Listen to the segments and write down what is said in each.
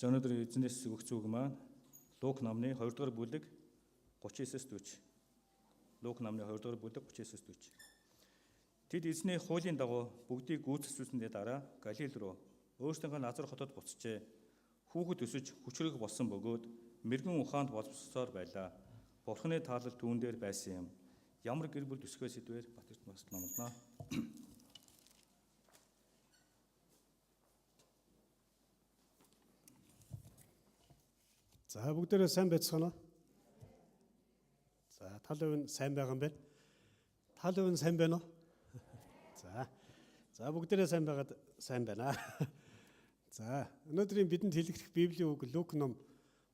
За өнөөдөр эзнээс өгч үг маань Лук номны 2 дугаар бүлэг 39-40. Лук номны 2 дугаар бүлэг 39-40. Тэд эзний хуулийн дагуу бүгдийг гүйцэлсүүлсэндээ дараа Галил руу өөрсдийнхөө Назар хотод буцжээ. Хүүхэд өсөж хүчрэх болсон бөгөөд мэрэгэн ухаанд боловсросоор байлаа. Бурхны таалал түүн дээр байсан юм. Ямар гэр бүл төсгөө сэдвээр Батэрт бас номлоно. За бүгдээрээ сайн байцгаана уу? За тал өвн сайн байгаа юм байна. Тал өвн сайн байна уу? За бүгдээрээ сайн байгаад сайн байна. За өнөөдрийн бидэнд хэлэх Библийн үг Лук ном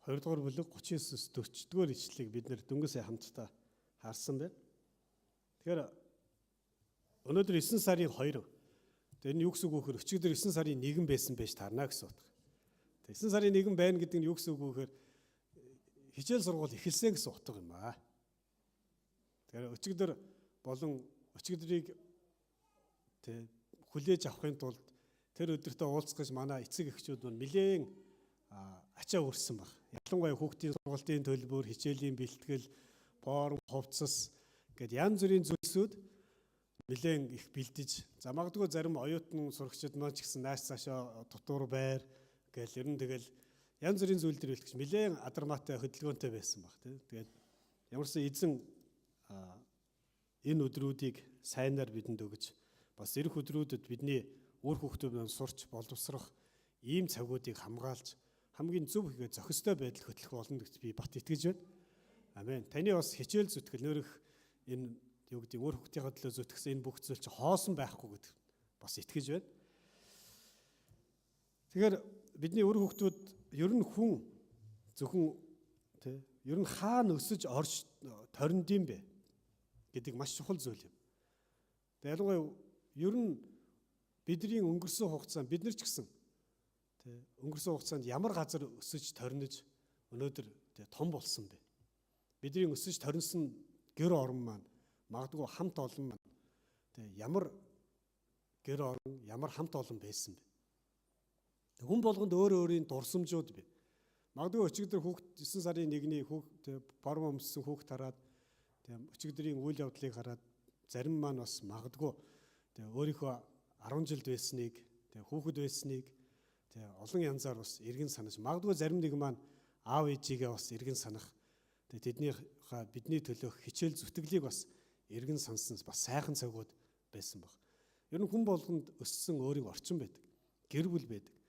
2 дугаар бүлэг 39-40 дугаар ишлэгийг бид нэр дөнгөсөө хамтдаа харсан байна. Тэгэхээр өнөөдөр 9 сарын 2. Тэр нь юу гэсэн үг вөхөр өчигдөр 9 сарын 1 байсан байж таарна гэсэн утга. 9 сарын 1 байна гэдэг нь юу гэсэн үг вөхөр хичээл сургууль эхэлсэн гэсэн утга юм аа. Тэгэхээр өчигдөр болон өчигдрийг хүлээж авахын тулд тэр өдөртөө уулзах гэж манай эцэг эхчүүд маань нэлээн ачаа өрсөн баг. Ялангуяа хүүхдийн сургалтын төлбөр, хичээлийн бэлтгэл, форм, хувцас гэд янз бүрийн зүйлсүүд нэлээн их бэлдэж. За магадгүй зарим оюутан сурагчид маань ч гэсэн нааш цаашаа дотуур байр гэл ер нь тэгэл янз бүрийн зүйл төр бэлтгэж нэлээн адармаатай хөдөлгөөнтэй байсан баг. Тэгээд ямарсан эзэн энэ өдрүүдийг сайнаар бидэнд өгж бас ирэх өдрүүдэд бидний үр хүүхдүүдээ сурч боловсрох ийм цагуудыг хамгаалж хамгийн зөв хийгээ зохистой байдал хөтлөх болно гэж би бат итгэж байна. Амен. Таны бас хичээл зүтгэл нөрөх энэ юу гэдэг үр хүүхдийн төлөө зүтгэсэн энэ бүх зүйл чи хоосон байхгүй гэдэг бас итгэж байна. Тэгэхээр бидний үр хүүхдүүд ер нь хүн зөвхөн ер нь хаана өсөж орж ториндим бэ гэдэг маш чухал зүйл юм. Тэгээд ялангуяа ер нь бидний өнгөрсөн хугацаанд бид нар ч гэсэн өнгөрсөн хугацаанд ямар газар өсөж торнож өнөөдөр том болсон бэ? Бидний өсөж торнсон гэр орон маань магадгүй хамт олон маань ямар гэр орон, ямар хамт олон байсан бэ? Хүн болгонд өөр өөрийн дурсамжууд бий. Магадгүй өчигдөр хүүхд 9 сарын 1-ний хүүхд форм өмссөн хүүхд хараад өчигдрийн үйл явдлыг хараад зарим маань бас магадгүй өөрийнхөө 10 жилд байсныг, хүүхэд байсныг олон янзаар бас эргэн санаж магадгүй зарим нэг маань аав ээжигээ бас эргэн санах тэднийхээ бидний төлөөх хичээл зүтгэлийг бас эргэн сансан бас сайхан цагууд байсан баг. Ер нь хүн болгонд өссөн өөрийн орчин байдаг. Гэр бүл байдаг.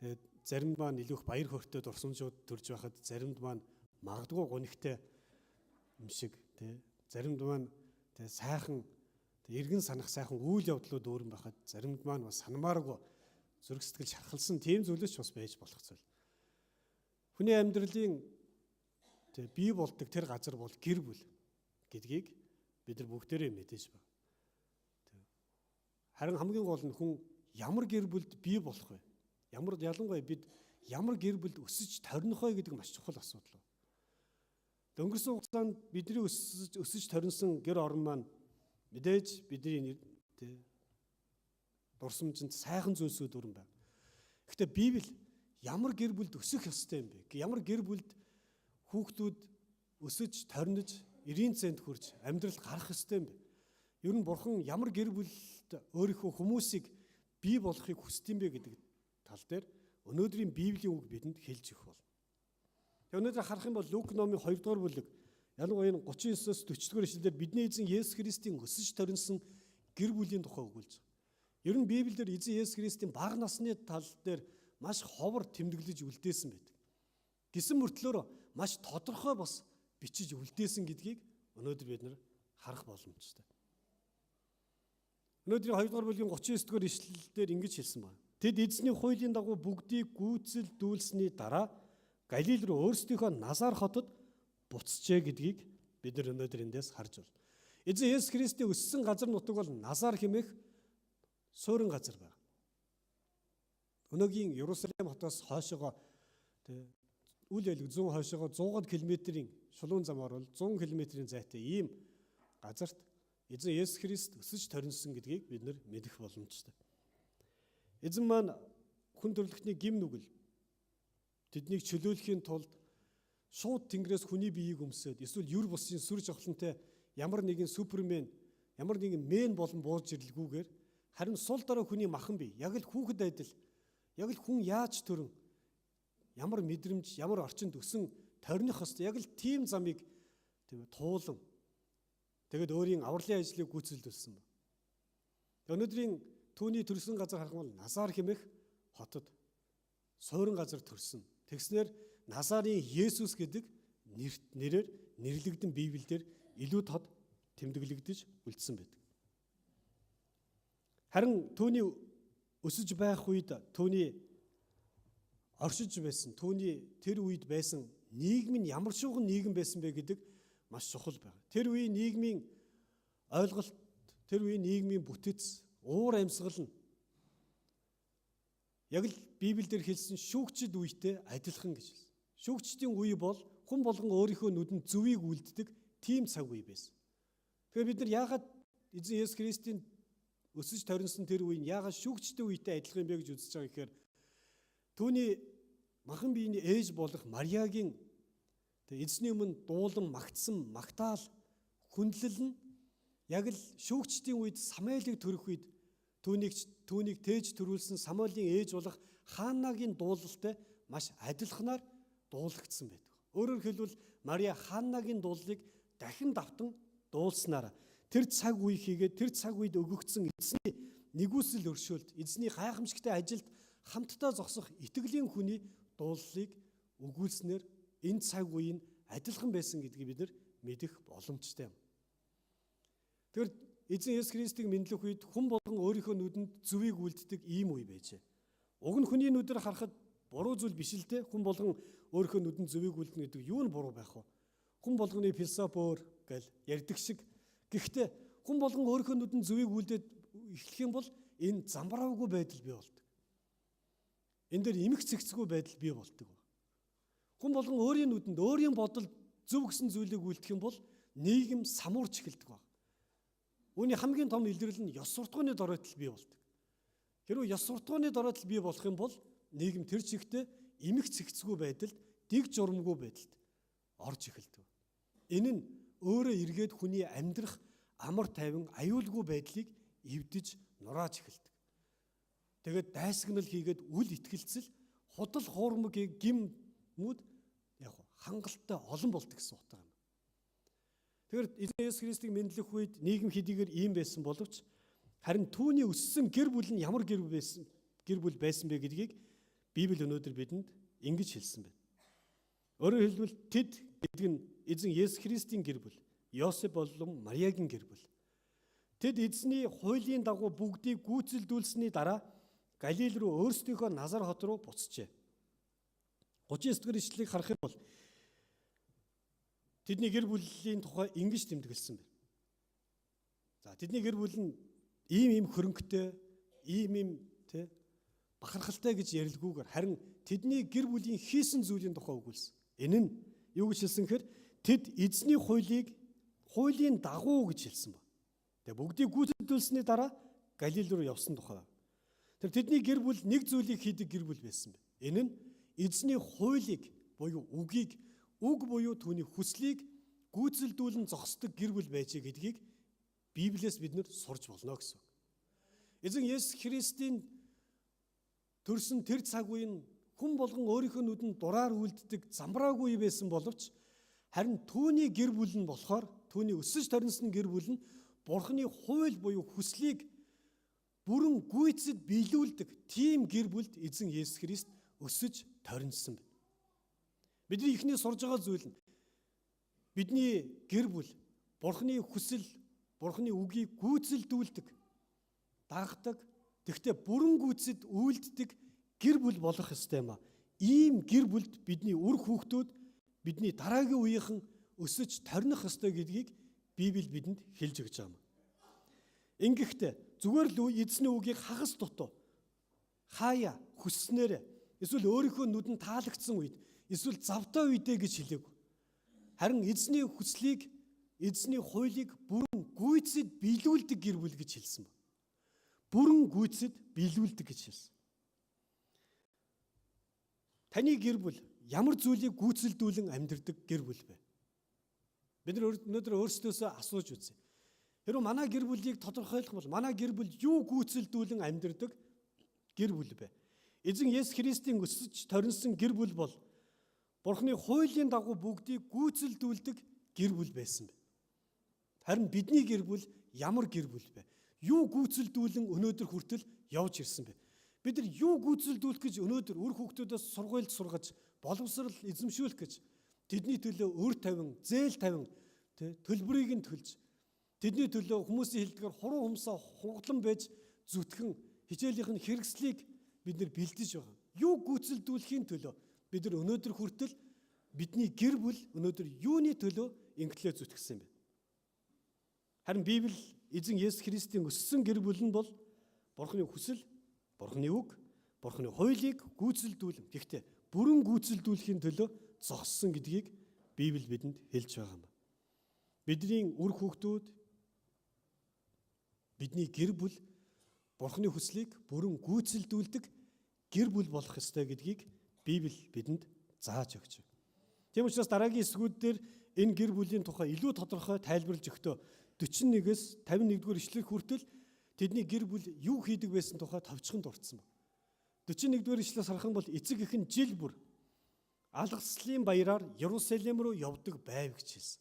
Тэгээд заримд маань илүү их баяр хөөртэй дурсамжууд төрж байхад заримд маань магадгүй гонигтай юм шиг заримд маань сайхан эргэн санах сайхан үйл явдлууд өөрөн байхад заримд маань бас санамааргүй зүрх сэтгэл шархалсан тийм зүйлс бас байж болох зүйл. Хүний амьдралын бий болдог тэр газар бол гэр бүл гэдгийг бид нар бүгдээрээ мэдээж байна. Харин хамгийн гол нь хүн ямар гэр бүлд бий болох вэ? Ялангуяа бид ямар гэр бүлд өсөж торних вэ гэдэг маш чухал асуудал. Өнгөрсөн хугацаанд бидний өсөж торинсон гэр орон маань мэдээж бидний дурсамжинд сайхан зүйлсүүд өрн байна. Гэхдээ Библи ямар гэр бүлд өсөх ёстой юм бэ? Ямар гэр бүлд хүүхдүүд өсөж торнож 90 цент хүрч амьдрал гарах ёстой юм бэ? Ер нь Бурхан ямар гэр бүлд өөрийнхөө хүмүүсийг бий болохыг хүсдэг юм бэ гэдэг тал дээр өнөөдрийн Библийн үг бидэнд хэлж өгөх бол. Өнөөдөр харах юм бол Лук номын 2 дугаар бүлэг ялангуяа 39-с 40 дугаар ишлэлээр бидний эзэн Есүс Христийн өсөж торинсон гэр бүлийн тухай өгүүлж байгаа. Ер нь Библиэлд эзэн Есүс Христийн бага насны тал дээр маш ховор тэмдэглэж үлдээсэн байдаг. Гэсэн мөртлөөр маш тодорхой бас бичиж үлдээсэн гэдгийг өнөөдөр бид нар харах боломжтой. Өнөөдрийн 2 дугаар бүлгийн 39 дугаар ишлэлээр ингэж хэлсэн байна. Тэд эзний хуулийн дагуу бүгдийг гүйцэлдүүлсэний дараа Галил руу өөрсдийнхөө Назар хотод буцжээ гэдгийг бид нар өнөөдөр эндээс харж байна. Эзэн Есүс Христийн өссөн газар нутаг бол Назар хэмээх суурин газар байна. Өнөөгийн Иерусалим хотоос хойшоогоо үл ялэг 100 хойшоогоо 100 км-ийн шулуун замаар бол 100 км-ийн зайтай ийм газарт эзэн Есүс Христ өсөж торинсон гэдгийг бид нар мэдэх боломжтой. Эзэн маань хүн төрлөختний гим нүгэл тэднийг чөлөөлөхийн тулд шууд тэнгэрээс хүний биеийг өмсөд эсвэл юр бусын сүр жавхлантай ямар нэгэн супермен, ямар нэгэн мен болон бууж ирлгүүгээр харин сул дорой хүний махан бие яг л хүүхэд адил, яг л хүн яаж төрөн, ямар мэдрэмж, ямар орчинд өсөн тойрных хөст яг л тийм замыг тийм туулан тэгээд өөрийн авралын ажлыг гүйцэлдүүлсэн ба. Өнөөдрийн түүний төрсөн газар харах бол Назар хэмээх хотод суурин газар төрсөн. Тэгснээр Назарын Есүс гэдэг нэрээр нэрлэгдэн Библиэлд илүү тод тэмдэглэгдэж үлдсэн байдаг. Харин түүний өсөж байх үед түүний оршиж байсан, түүний тэр үед байсан нийгэм нь ямар шуган нийгэм байсан бэ гэдэг маш чухал байна. Тэр үеийн нийгмийн ойлголт, тэр үеийн нийгмийн бүтэц, уур амьсгал нь яг л Библиэлд хэлсэн шүүгчд үетэй адилхан гэж хэлсэн. Шүүгчдийн үе бол хүн болгон өөрийнхөө нүдэнд зөвийг үлддэг тийм цаг үе байсан. Тэгэхээр бид нар яагаад эзэн Есүс Христийн өсөж торинсон тэр үеийг яагаад шүүгчдийн үетэй адилхан юм бэ гэж үзэж байгаа гэхээр түүний махан биений ээж болох Мариагийн эзний өмнө дуулан магтсан магтаал хүндлэл нь яг л шүүгчдийн үед Самуэлийг төрөх үед түүнийг тээж төрүүлсэн Самуэлийн ээж болох Ханнагийн дуулалтай маш адилханаар дуулагдсан байдаг. Өөрөөр хэлбэл Мария Ханнагийн дуулалыг дахин давтан дуулснараа тэр цаг үе хийгээд тэр цаг үед өгөгдсөн эзний нэгүсэл өршөөлт, эзний гайхамшигтай ажилд хамтдаа зогсох итгэлийн хүний дуулалыг өгүүлснээр энэ цаг үе нь адилхан байсан гэдгийг бид нар мэдэх боломжтой юм. Тэгэхээр эзэн Есүс Христийг мэдлэх үед хүн болгон өөрийнхөө нүдэнд зөвийг үлддэг ийм үе байжээ. Уг нь хүний нүдээр харахад буруу зүйл биш л дээ. Хүн болгон өөрийнхөө нүдэнд зөвийг үлдэнэ гэдэг юу нь буруу байх вэ? Хүн болгоны философи өөр гэл ярьдаг шиг. Гэхдээ хүн болгон өөрийнхөө нүдэнд зөвийг үлдээд эхлэх юм бол энэ замбраавгүй байдал бий болдог. Энэ дээр эмх цэгцгүй байдал бий болдог. Хүн болгон өөрийн нүдэнд өөрийн бодолд зөв гэсэн зүйлийг үлдэх юм бол нийгэм самуурч эхэлдэг баг. Үүний хамгийн том илэрлэл нь ёс суртахууны доройтол бий болдог. Хэрвээ ёс суртахууны доройтол бий болох юм бол нийгэм тэр чигтээ эмх цэгцгүй байдалд, дэг журамгүй байдалд орж эхэлдэг. Энэ нь өөрөө эргээд хүний амьдрах амар тайван аюулгүй байдлыг эвдэж нурааж эхэлдэг. Тэгээд дайсагнал хийгээд үл итгэлцэл, худал хуурмаг гимнүүд яг хангалттай олон болдог гэсэн утга юм. Тэгэхээр эзэн Есүс Христийг мэдлэх үед нийгэм хэдийгээр ийм байсан боловч харин түүний өссөн гэр бүл нь ямар гэр бүл байсан бэ гэдгийг Библи өнөөдөр бидэнд ингэж хэлсэн байна. Өөрөөр хэлбэл тэд гэдэг нь эзэн Есүс Христийн гэр бүл, Йосеф болон Мариагийн гэр бүл. Тэд эзний хуулийн дагуу бүгдийг гүйцэлдүүлсэний дараа Галил руу өөрсдийнхөө Назар хот руу буцжээ. 39 дугаар ишлэлийг харах юм бол тэдний гэр бүлийн тухай ингэж тэмдэглэсэн байна. За тэдний гэр бүл нь ийм хөрөнгөтэй, ийм бахархалтай гэж ярилгүйгээр харин тэдний гэр бүлийн хийсэн зүйлийн тухай өгүүлсэн. Энэ нь юу гэж хэлсэн гэхээр тэд эзний хуулийн дагуу гэж хэлсэн ба. Тэгээ бүгдийг гүйцэтгүүлсэний дараа Галил руу явсан тухай. Тэр тэдний гэр бүл нэг зүйлийг хийдэг гэр бүл байсан бэ. Энэ нь эзний хуулийг буюу үгийг, үг буюу түүний хүслийг гүйцэлдүүлэн зогсдог гэр бүл байжээ гэдгийг Библиэс бид нар сурч болно гэсэн. Эзэн Есүс Христийн төрсөн тэр цаг үе нь хүн болгон өөрийнхөө нүдэнд дураар үлддэг замбраагүй байсан боловч харин түүний гэр бүл нь болохоор түүний өсөж торинсон гэр бүл нь Бурхны хууль буюу хүслийг бүрэн гүйцэд биелүүлдэг тийм гэр бүлд эзэн Есүс Христ өсөж торинсон байна. Бидний ихний сурж байгаа зүйл нь бидний гэр бүл Бурхны хүсэл, Бурхны үгийг гүйцэлдүүлдэг, дагдаг, тэгтээ бүрэн гүйцэд үйлддэг гэр бүл болох ёстой юм а. Ийм гэр бүлд бидний үр хүүхдүүд, бидний дараагийн үеийнхэн өсөж торних ёстой гэдгийг Библи бидэнд хэлж өгч байгаа юм. Ингэхдээ зүгээр л эзний үгийг хагас дутуу хаяа хүсснээр эсвэл өөрийнхөө нүдэн таалагдсан үед эсвэл завтай үедээ гэж хэлээгүй. Харин эзний хүслийг, эзний хуулийг бүрэн гүйцэд биелүүлдэг гэр бүл гэж хэлсэн ба. Бүрэн гүйцэд биелүүлдэг гэж хэлсэн. Таны гэр бүл ямар зүйлийг гүйцэлдүүлэн амьдрдаг гэр бүл бэ? Бид өнөөдөр өөрсдөөсөө асууж үзье. Хэрвээ манай гэр бүлийг тодорхойлох бол манай гэр бүл юу гүйцэлдүүлэн амьдрдаг гэр бүл бэ? Эзэн Есүс Христийн өсөж торинсон гэр бүл бол Бурхны хуулийн дагуу бүгдийг гүйцэлдүүлдэг гэр бүл байсан бэ. Харин бидний гэр бүл ямар гэр бүл бэ? Юу гүйцэлдүүлэн өнөөдөр хүртэл явж ирсэн бэ? Бид нар юу гүйцэлдүүлэх гэж өнөөдөр үр хүүхдүүдээс сургуульд сургаж, боловсрал эзэмшүүлэх гэж тэдний төлөө өр тавин, зээл тавин, төлбөрийг нь төлж, тэдний төлөө хүмүүсийн хэлдгээр хуруу хумсаа хуглан байж зүтгэн хичээлийнх нь хэрэгслийг бид нар бэлдэж байгаа. Юу гүйцэлдүүлэхийн төлөө бид нар өнөөдөр хүртэл бидний гэр бүл өнөөдөр юуны төлөө ингэлээ зүтгэсэн бэ? Харин Библи эзэн Есүс Христийн өссөн гэр бүл нь бол Бурхны хүсэл, Бурхны үг, Бурхны хуулийг гүйцэлдүүлэн. Гэхдээ бүрэн гүйцэлдүүлэхийн төлөө зогссон гэдгийг Библи бидэнд хэлж байгаа юм. Бидний үр хүүхдүүд, бидний гэр бүл Бурхны хүслийг бүрэн гүйцэлдүүлдэг гэр бүл болох ёстой гэдгийг Библи бидэнд зааж өгч байна. Тийм учраас дараагийн эсгүүд дээр энэ гэр бүлийн тухай илүү тодорхой тайлбарлаж өгтөө 41-ээс 51-р ишлэл хүртэл тэдний гэр бүл юу хийдэг байсан тухай товчхон дурдсан байна. 41-р ишлээс харах юм бол эцэг эхэн жил бүр алгаслын баяраар Иерусалим руу явдаг байв гэж хэлсэн.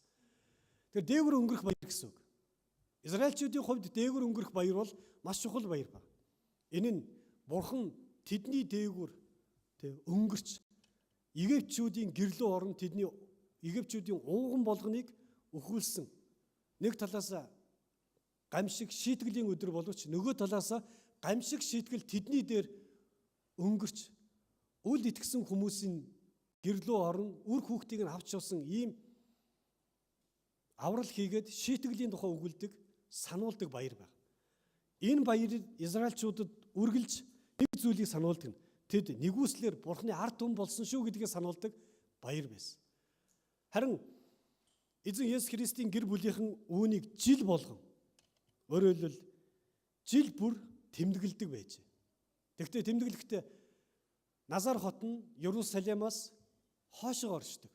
Тэр дээгүр өнгөрөх баяр гэсэн үг. Израильчүүдийн хувьд дээгүр өнгөрөх баяр бол маш чухал баяр байна. Энэ нь Бурхан тэдний дээгүр өнгөрч Египтчүүдийн гэрлөө орон тэдний Египтчүүдийн ууган болгоныг өхүүлсэн. Нэг талаас гамшиг шийтгэлийн өдөр боловч нөгөө талаас гамшиг шийтгэл тэдний дээр өнгөрч үл итгэсэн хүмүүсийн гэрлөө орон үр хүүхдийг нь авч явсан ийм аврал хийгээд шийтгэлийн тухай өгүүлдэг, сануулдаг баяр байна. Энэ баярыг Израильчуудад үргэлж нэг зүйлийг сануулдаг. Тэд нэгүслэр Бурхны ард түмэн болсон шүү гэдгийг сануулдаг баяр байсан. Харин эзэн Есүс Христийн гэр бүлийнхэн үүнийг жил болгон өөрөөр хэлбэл жил бүр тэмдэглэдэг байж. Тэгвэл тэмдэглэхдээ Назар хот нь Иерусалимаас хоошоо оршдог.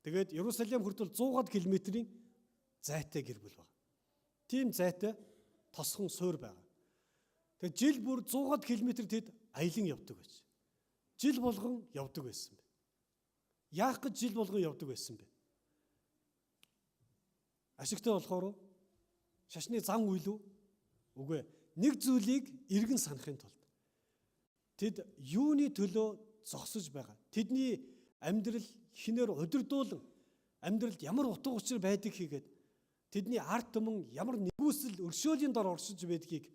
Тэгээд Иерусалим хүртэл 100 км-ийн зайтай гэр бүл байна. Тийм зайтай тосхон суур байгаа. Тэгээд жил бүр 100 км тэд аялан явдаг байж. Жил болгон явдаг байсан бэ. Яах гэж жил болгон явдаг байсан бэ? Ашигтай болохоор шашны зан үйл үү? Үгүй. Нэг зүйлийг эргэн санахын тулд тэд юуны төлөө зогсож байгаа. Тэдний амьдрал хинээр удирдуулан амьдралд ямар утга учир байдаг хийгээд тэдний ард түмэн ямар нэгүсэл өршөөлийн дор оршиж байдгийг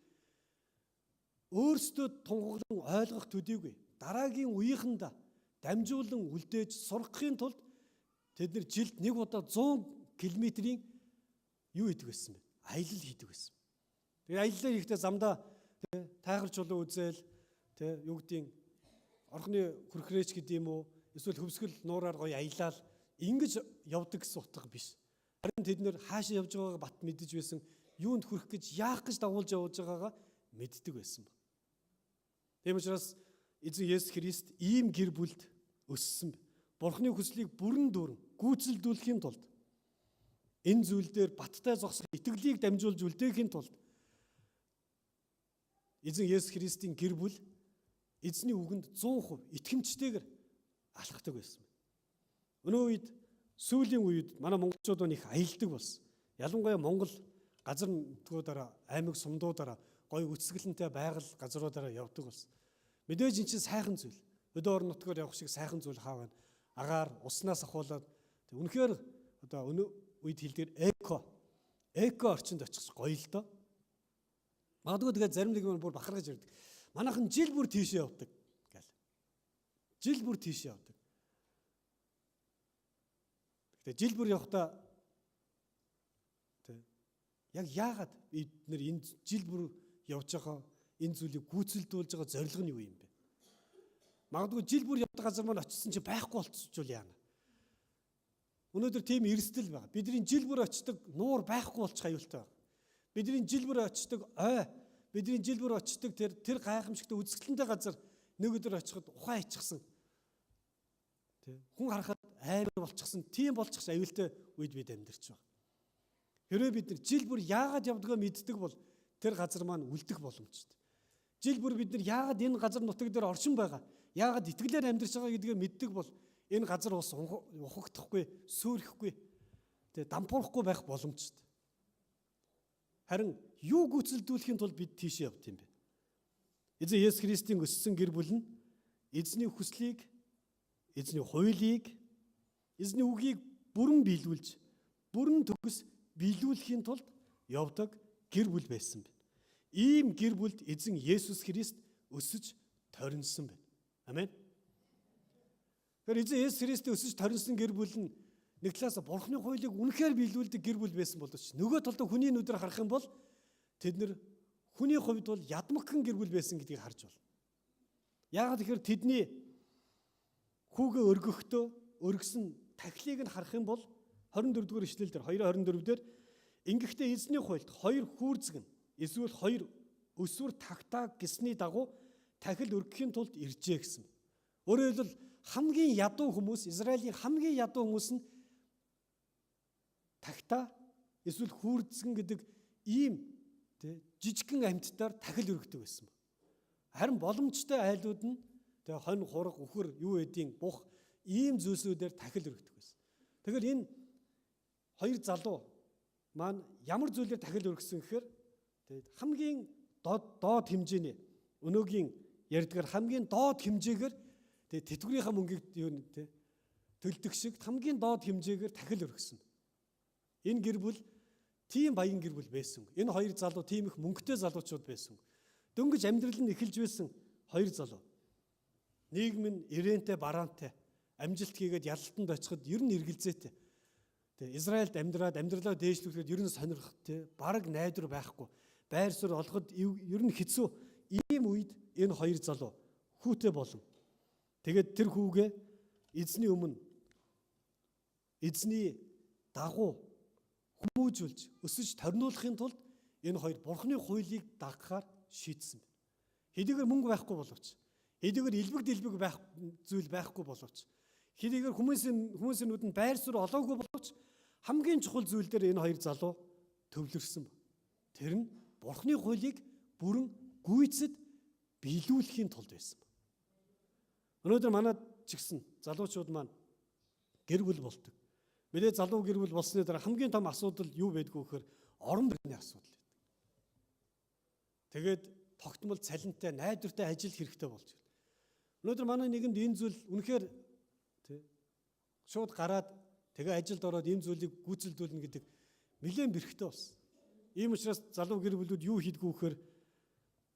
өөрсдөө тунхаглан ойлгох төдийгүй дараагийн үеийнхэндээ дамжуулан үлдээж сургахын тулд тэд нар жилд нэг удаа 100 км-ийн юу хийдэг байсан бэ? Аялал хийдэг байсан. Тэгээ аяллаа хийхдээ замдаа тайгар чулуу үзэл юу гэдгийг орхны хүрхрээч гэдэг юм уу? Эсвэл хөвсгөл нуураар гоё аялал ингэж явдаг гэсэн утга биш. Харин тэд нэр хаашаа явж байгааг бат мэдэж байсан, юунд хүрэх гэж яах гэж дагуулж явж байгаагаа мэддэг байсан ба. Тийм учраас эзэн Есүс Христ ийм гэр бүлд өссөн. Бурхны хүслийг бүрэн дүүрэн гүйцэлдүүлэхийн тулд энэ зүйл дээр баттай зогсох итгэлийг дамжуулж үлдээхийн тулд эзэн Есүс Христийн гэр бүл эзний үгэнд 100% итгэмжтэйгээр алхдаг байсан. Өнөө үед сүүлийн үед манай монголчууд их аялдаг болсон. Ялангуяа Монгол газар нутгуудаараа, аймаг сумдуудаараа гоё үсгэлэнтэй байгаль газруудаараа явдаг болсон. Мэдээж энэ чинь сайхан зүйл. Өдөө орон нутгаар явах шиг сайхан зүйл хаа байна. Агаар уснаас ахуулаад үнэхээр одоо өнөө үед хэлдгээр эко орчинд очих гоё л доо. Магадгүй тэгээд зарим нэг юм бүр бахархаж ирдэг. Манайхан жил бүр тийшээ явдаг гэл. Жил бүр тийшээ явдаг. Тэгээд жил бүр явахдаа яг яагаад бид нэр энэ жил бүр явж байгаа энэ зүйлийг гүйцэлдүүлж байгаа зорилго нь юу юм бэ? Магадгүй жил бүр явдаг газар маань очисон чи байхгүй болчихвол яана. Өнөөдөр тийм эрсдэл байна. Бидний жил бүр очдог нуур байхгүй болчих аюултай байна. Бидний жил бүр очдог бидний жил бүр очдог тэр гайхамшигтай үзэсгэлэнтэй газар нэг өдөр очиход ухаан ичихсан. хүн харахад амар болчихсон, тийм болчихсон аюултай үед бид амьдарч байгаа. Хэрвээ бид нар жил бүр яагаад явдгаа мэддэг бол тэр газар маань үлдэх боломжтой. Жил бүр бид нар яагаад энэ газар нутаг дээр оршин байгаа, яагаад итгэлээр амьдарч байгаа гэдгээ мэддэг бол энэ газар ус ухагдахгүй, сүрэхгүй, дампуурахгүй байх боломжтой. Харин юу гүйцэлдүүлэхийн тулд бид тийшээ явт юм бэ? Эзэн Есүс Христийн өссөн гэр бүл нь эзний хүслийг, эзний хуулийг, эзний үгийг бүрэн биелүүлж, бүрэн төгс биелүүлэхийн тулд явдаг гэр бүл байсан байна. Ийм гэр бүлд эзэн Есүс Христ өсөж торинсон байна. Амен. Тэр эзэн Есүс Христ өсөж торинсон гэр бүл нь нэг талаас Бурхны хуулийг үнэхээр биелүүлдэг гэр бүл байсан боловч нөгөө талд хүний нүдээр харах юм бол тэд нэр хүний хувьд бол ядмагхан гэр бүл байсан гэдгийг харж байна. Яагаад тэгэхээр тэдний хүүгээ өргөхдөө өргөсөн тахилыг нь харах юм бол 24 дугаар ишлэл дээр 2:24 дээр ингэхдээ эзний хуульд 2 хүүрзэг нь эсвэл 2 өсвөр тагтаа гэсний дагуу тахил өргөхийн тулд иржээ гэсэн. Өөрөөр хэлбэл хамгийн ядуу хүмүүс, Израилийн хамгийн ядуу хүмүүс нь тагтаа эсвэл хүүрзгэн гэдэг ийм жижигхэн амьтдаар тахил өргөдөг байсан. Харин боломжтой айлууд нь хонь, хураг, үхэр, юу эдийн бух ийм зүйлсүүдээр тахил өргөдөг байсан. Тэгэхээр энэ хоёр залуу маань ямар зүйлээр тахил өргөсөн гэхээр хамгийн доод хэмжээний өнөөгийн ярьдгаар хамгийн доод хэмжээгээр тэтгэврийнхаа мөнгийг төлдөг шиг хамгийн доод хэмжээгээр тахил өргөсөн. Энэ гэр бүл тийм баян гэр бүл байсан. Энэ хоёр залуу тийм их мөнгөтэй залуучууд байсан. Дөнгөж амьдрал нь эхэлж байсан хоёр залуу. Нийгэм нь ирээнтэй, бараантай, амжилт хийгээд ялалтанд очиход ер нь эргэлзээтэй. Израильд амьдраад амьдралаа дээшлүүлэхэд ер нь сонирхох, бараг найдвар байхгүй. Байр суурь олоход ер нь хэцүү. Ийм үед энэ хоёр залуу хүүтэй болон тэгээд тэр хүүгээ эзний өмнө эзний дагуу хүмүүжүүлж өсөж торниулахын тулд энэ хоёр Бурхны хуулийг дагахаар шийдсэн байна. Хэдийгээр мөнгө байхгүй боловч, хэдийгээр илбэг дэлбэг байх зүйл байхгүй боловч, хэдийгээр хүмүүсийн нүдэнд байр суурь олоогүй боловч хамгийн чухал зүйл дээр энэ хоёр залуу төвлөрсөн байна. Тэр нь Бурхны хуулийг бүрэн гүйцэд биелүүлэхийн тулд байсан байна. Өнөөдөр манайд ч гэсэн залуучууд маань гэр бүл болдог. Мэдээ залуу гэр бүл болсны дараа хамгийн том асуудал юу байдгүй гэхээр орон байрны асуудал байдаг. Тэгээд тогтмол цалинтай, найдвартай ажил хэрэгтэй болж байна. Өнөөдөр манай нэгэнд энэ зүйл үнэхээр шууд гараад тэгээ ажилд ороод энэ зүйлийг гүйцэлдүүлнэ гэдэг нэлээд бэрхтээ болсон. Ийм учраас залуу гэр бүлүүд юу хийдгүү гэхээр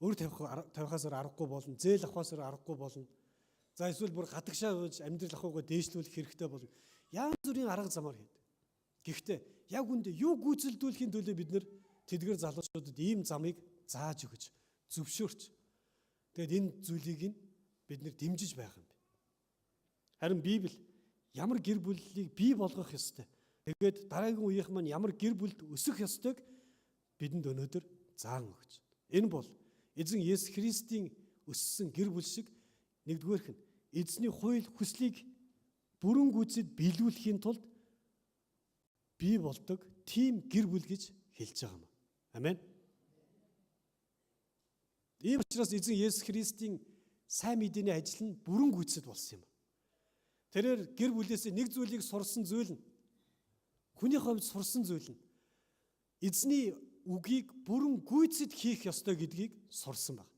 өр тавихаасаар аргагүй болно, зээл авахаасаар аргагүй болно. За эсвэл бүр гадагшаа ууж амьдрал ахуйгаа дээшлүүлэх хэрэгтэй болно. Янз бүрийн арга замаар хийдэг. Гэхдээ яг үндэ юу гүйцэлдүүлэхийн төлөө бид нэр тэдгэр залуучуудад ийм замыг зааж өгч, зөвшөөрч. Тэгээд энэ зүйлийг бид нэр дэмжиж байх юм бэ. Харин Библи ямар гэр бүлийг бий болгох ёстой. Тэгээд дараагийн үеийнх маань ямар гэр бүлд өсөх ёстойг бидэнд өнөөдөр заан өгч. Энэ бол эзэн Есүс Христийн өссөн гэр бүл шиг нэгдүгээрх нь эзний хууль хүслийг бүрэн гүйцэд биелүүлэхийн тулд бий болдог тийм гэр бүл гэж хэлж байгаа юм. Амен. Ийм учраас эзэн Есүс Христийн сайн мэдээний ажил нь бүрэн гүйцэд болсон юм. Тэрээр гэр бүлээс нэг зүйлийг сурсан зүйл нь хүний хувьд сурсан зүйл нь эзний үгийг бүрэн гүйцэд хийх ёстой гэдгийг сурсан баг.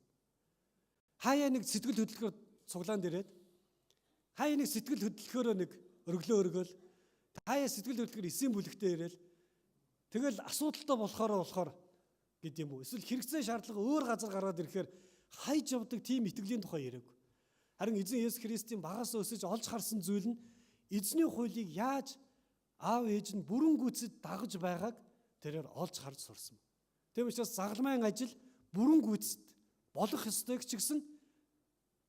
Хаяа нэг сэтгэл хөдлөхөөр цуглаан дээрээд хаяа нэг сэтгэл хөдлөхөөрөө нэг өргөлөө өргөөл хаяа сэтгэл хөдлөхөөр эсийн бүлэгтээ ирээл тэгэл асуудалтай болохоор гэдэг юм уу. Эсвэл хэрэгцээ шаардлага өөр газар гараад ирэхээр хайж явдаг тийм итгэлийн тухай яриаг. Харин эзэн Есүс Христийн багаас өсөж олж харсан зүйл нь эзний хуулийг яаж аав ээж нь бүрэн гүйцэд дагаж байгааг тэрээр олж харж сурсан. Тийм учраас загалмайн ажил бүрэн гүйцэд болох ёстойг ч гэсэн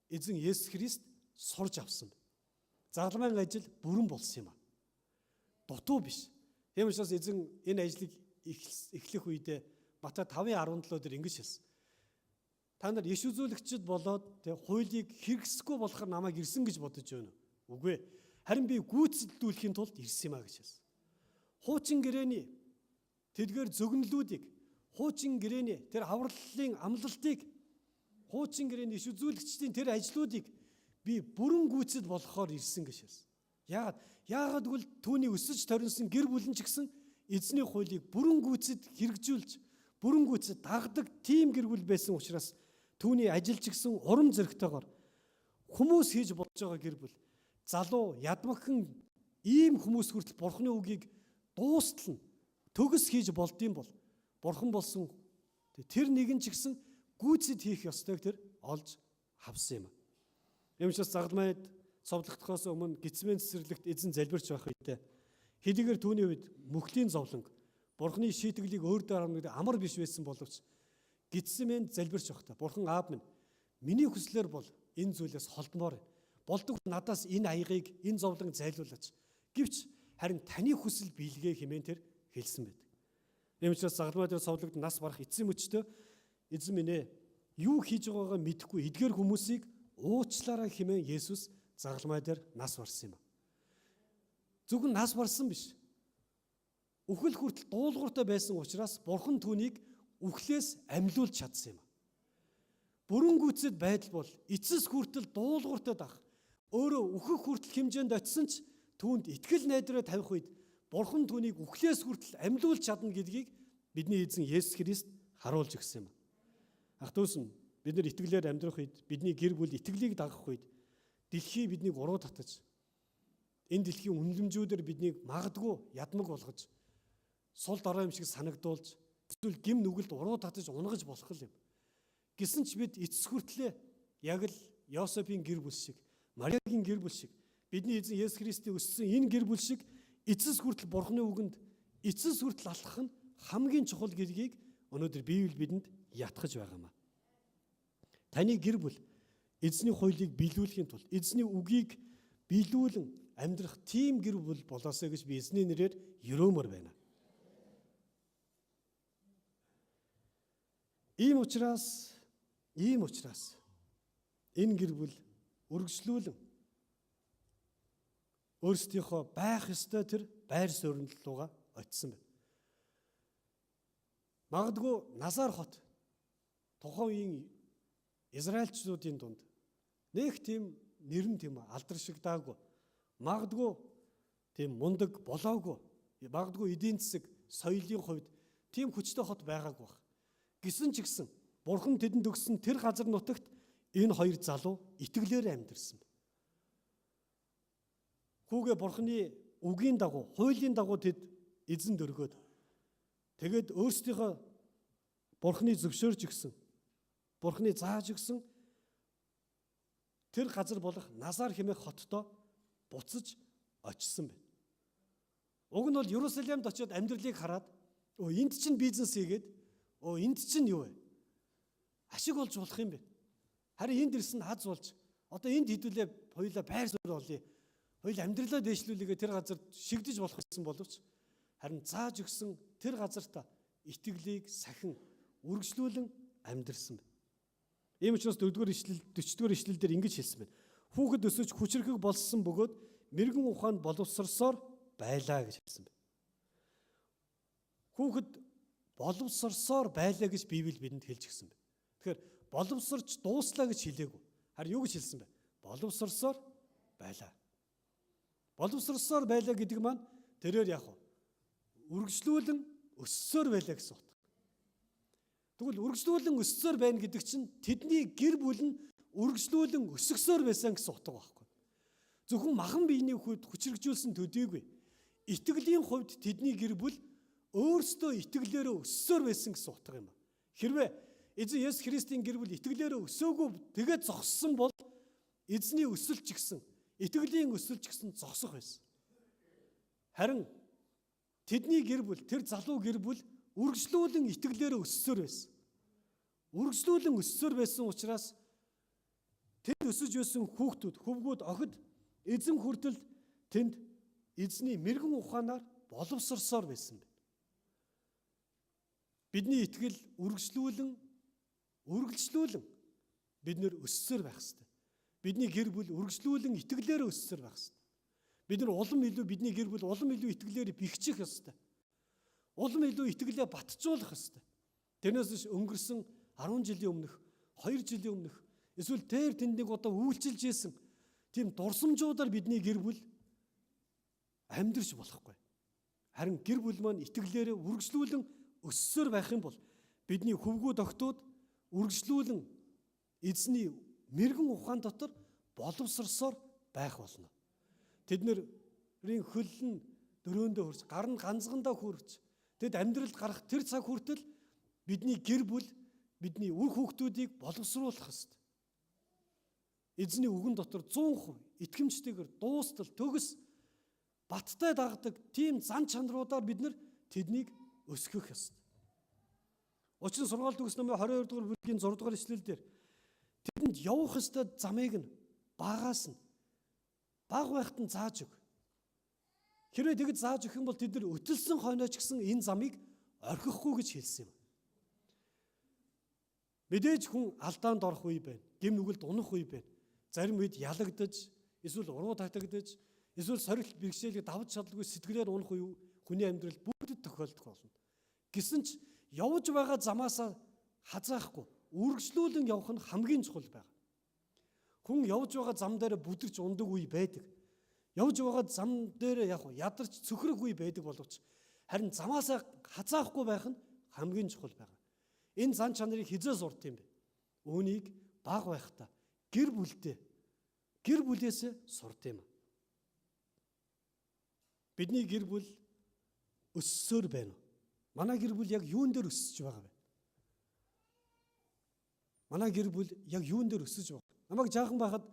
эзэн Есүс Христ сурж авсан. Загалмайн ажил бүрэн болсон юм а. Дутуу биш. Тийм учраас эзэн энэ ажлыг эхлэх үедээ Матай 5:17 дээр ингэж хэлсэн. Та нар иш үзүүлэгчд болоод хуулийг хэрэгсэхгүй болохоор намайг ирсэн гэж бодож байна. Үгүй ээ. Харин би гүйцэлдүүлэхийн тулд ирсэн юм а гэж хэлсэн. Хуучин гэрээний тэдгээр зөгнөлүүдийг, хуучин гэрээний тэр авраллын амлалтыг, хуучин гэрээний иш үзүүлэгчдийн тэр ажлуудыг би бүрэн гүйцэд болгохоор ирсэн гэж хэлсэн. Яагаад гэвэл түүний өсөж торинсон гэр бүлэн ч гэсэн эзний хуулийг бүрэн гүйцэд хэрэгжүүлж, бүрэн гүйцэд дагдаг тийм гэр бүл байсан учраас түүний ажил ч гэсэн урам зоригтойгоор хүмүүс хийж болж байгаа гэр бүл, залуу, ядмагхан ийм хүмүүс хүртэл Бурхны үгийг дуустал нь төгс хийж болдсон бол Бурхан болсон тэр нэгэн ч гэсэн гүйцэд хийх ёстойг тэр олж авсан юм. Эмчээс загалмайд цовдлогдохоос өмнө гисмэн цэцэрлэгт эзэн залбирч байх үедээ хэдийгээр түүний үед мөхлийн зовлон Бурхны шийтгэлийг өөр дарамт амар биш байсан боловч гисмэнд залбирч байхдаа Бурхан аав минь миний хүслээр бол энэ зүйлээс холдмоор болдог надаас энэ аягыг энэ зовлон зайлуулаач. Гэвч харин таны хүсэл биелгээ хэмээн тэр хэлсэн байдаг. Эмчээс загалмайд цовдлогд нас барах эцсийн мөчтөө эзэн минь ээ юу хийж байгаагаа мэдэхгүй эдгээр хүмүүсийг уучлаарай хэмээн Есүс загалмай дээр нас барсан юм. Зөвхөн нас барсан биш. Үхэл хүртэл дуулууртай байсан учраас Бурхан түүнийг үхлээс амьлуулж чадсан юм. Бүрэн гүйцэд байдал бол эцэс хүртэл дуулууртай дах. Өөрөө үхэх хүртэл хэмжээнд очисон ч түүнд итгэл найдраа тавих үед Бурхан түүнийг үхлээс хүртэл амьлуулж чадна гэдгийг бидний эзэн Есүс Христ харуулж өгсөн юм. Ах дүүс нь бид нар итгэлээр амьдрах үед бидний гэр бүл итгэлийг дагах үед дэлхий биднийг уруу татаж энэ дэлхийн үнэлэмжүүдээр биднийг магадгүй ядмаг болгож сул дорой юм шиг санагдуулж эсвэл гим нүгэлд уруу татаж унгаж болох юм. Гэсэн ч бид эцэс хүртлээ яг л Йосефийн гэр бүл шиг, Мариагийн гэр бүл шиг, бидний эзэн Есүс Христийн өссөн энэ гэр бүл шиг эцэс хүртэл Бурхны үгэнд эцэс хүртэл алхах нь хамгийн чухал гэдгийг өнөөдөр Библи бидэнд ятгахж байгаа юм. Таны гэр бүл эзний хуулийг биелүүлэхийн тулд эзний үгийг биелүүлэн амьдрах тийм гэр бүл болоосэй гэж би эзний нэрээр өрөөмөр байна. Ийм учраас энэ гэр бүл үргэлжлүүлэн өөрсдийнхөө байх ёстой тэр байр суурин руугаа очисон байна. Магадгүй Назар хот тухайн үеийн Израильчуудын дунд нэг тийм нэрн тийм алдаршигдаагүй. Магадгүй тийм мундаг болоогүй. Магадгүй эдийн засаг, соёлын хувьд тийм хүчтэй хот байгаагүй баг. Гэсэн ч гэсэн Бурхан тэдэнд өгсөн тэр газар нутагт энэ хоёр залуу итгэлээр амьдэрсэн. Хүүгээ Бурханы үгийн дагуу, хуулийн дагуу тэд эзэнд өргөөд тэгээд өөрсдийнхөө Бурханы зөвшөөрж өгсөн, Бурханы зааж өгсөн тэр газар болох Назар хэмээх хотдоо буцаж очисон байна. Уг нь бол Иерусалимд очиод амьдралыг хараад энд чинь бизнес хийгээд энд чинь юу вэ? Ашиг олж болох юм бэ? Харин энд ирсэн хаз болж одоо энд хэдүүлээ хоёулаа байр суурь олъё. Хоёул амьдралаа дэвшлүүлээгээ тэр газар шигдэж болох гэсэн боловч харин зааж өгсөн тэр газартаа итгэлийг сахин үргэлжлүүлэн амьдэрсэн байна. Ийм учраас 4-р ишлэл 40-р ишлэл дээр ингэж хэлсэн байна. Хүүхэд өсөж хүчрхэг болсон бөгөөд мэрэгэн ухаанд боловсрсоор байлаа гэж хэлсэн байна. Хүүхэд боловсрсоор байлаа гэж Библи бидэнд хэлж өгсөн байна. Тэгэхээр боловсрч дууслаа гэж хэлээгүй. Харин юу гэж хэлсэн бэ? Боловсрсоор байлаа. Боловсрсоор байлаа гэдэг маань тэрээр яг үргэлжлүүлэн өссөөр байлаа гэсэн утга. Тэгвэл үргэлжлүүлэн өссөөр байна гэдэг чинь тэдний гэр бүл нь үргэлжлүүлэн өсгсөөр байсан гэсэн утга байхгүй. Зөвхөн махан биений хувьд хүчрхжүүлсэн төдийгүй. Итгэлийн хувьд тэдний гэр бүл өөрсдөө итгэлээрээ өссөөр байсан гэсэн утга юм. Хэрвээ эзэн Есүс Христийн гэр бүл итгэлээрээ өсөөгүй тэгээд зогссон бол эзний өсөлч гисэн, итгэлийн өсөлч гисэн зогсох байсан. Харин тэдний гэр бүл, тэр залуу гэр бүл үргэлжлүүлэн итгэлээрээ өссөөр байсан. Үргэлжлүүлэн өссөөр байсан учраас тэд өсөж байсан хүүхдүүд, хөвгүүд, охид эзэн хүртэл тэнд эзний мэрэгэн ухаанаар боловсрсоор байсан байна. Бидний итгэл үргэлжлүүлэн бид нэр өссөөр байх ёстой. Бидний гэр бүл үргэлжлүүлэн итгэлээр өссөөр байх ёстой. Бид нар улам илүү бидний гэр бүл улам илүү итгэлээр бэхжих ёстой. Улам илүү итгэлээ батжуулах ёстой. Тэрнээс биш өнгөрсөн 10 жилийн өмнөх, 2 жилийн өмнөх эсвэл тэр тэндийг одоо үйлчилж ийсэн тийм дурсамжуудаар бидний гэр бүл амьдрч болохгүй. Харин гэр бүл маань итгэлээрээ үргэлжлүүлэн өссөөр байх юм бол бидний хөвгүүд огтуд үргэлжлүүлэн эзний мэрэгэн ухаан дотор боловсрсоор байх болно. Тэднэрийн хөл нь дөрөөндөө хөрч, гар нь ганцгандаа хүрч, тэд амьдралд гарах тэр цаг хүртэл бидний гэр бүл, бидний үр хүүхдүүдийг боловсруулах ёстой. Эзний үгэн дотор 100% итгэмжтэйгээр дуустал, төгс, баттай дагдаг тийм зан чанаруудаар бид нар тэднийг өсгөх ёстой. Учир нь сургаалт төгс намын 22 дугаар бүлгийн 6 дугаар ишлэлдэр тэдэнд явах ёстой замыг нь багаас нь баг байхад нь зааж өг. Хэрвээ тэгж зааж өгөх юм бол тэд нар өтөлсөн хойноо ч гэсэн энэ замыг орхихгүй гэж хэлсэн юм. Мэдээж хүн алдаанд орох үе байна. Гэм нүгэлд унах үе байна. Зарим үед ялагдаж, эсвэл уруу татагдаж, эсвэл сорилт бэрхшээлийг давж чадалгүй сэтгэлээр унах үе хүний амьдралд бүгд тохиолдох болно. Гэсэн ч явж байгаа замаасаа хазаахгүй, үргэлжлүүлэн явах нь хамгийн чухал байна. Хүн явж байгаа зам дээр бүдэрч ундаг үе байдаг. Явж байгаа зам дээр ядарч цөхрөх үе байдаг боловч харин замаасаа хазаахгүй байх нь хамгийн чухал байна. Энэ зан чанарыг хизээ сурт юм бэ? Үүнийг баг байхдаа гэр бүлээсээ сурт юм. Бидний гэр бүл өссөөр байна. Манай гэр бүл яг юун дээр өссөж байгаа вэ? Манай гэр бүл яг юун дээр өсөж байгаа? Намайг жаахан байхад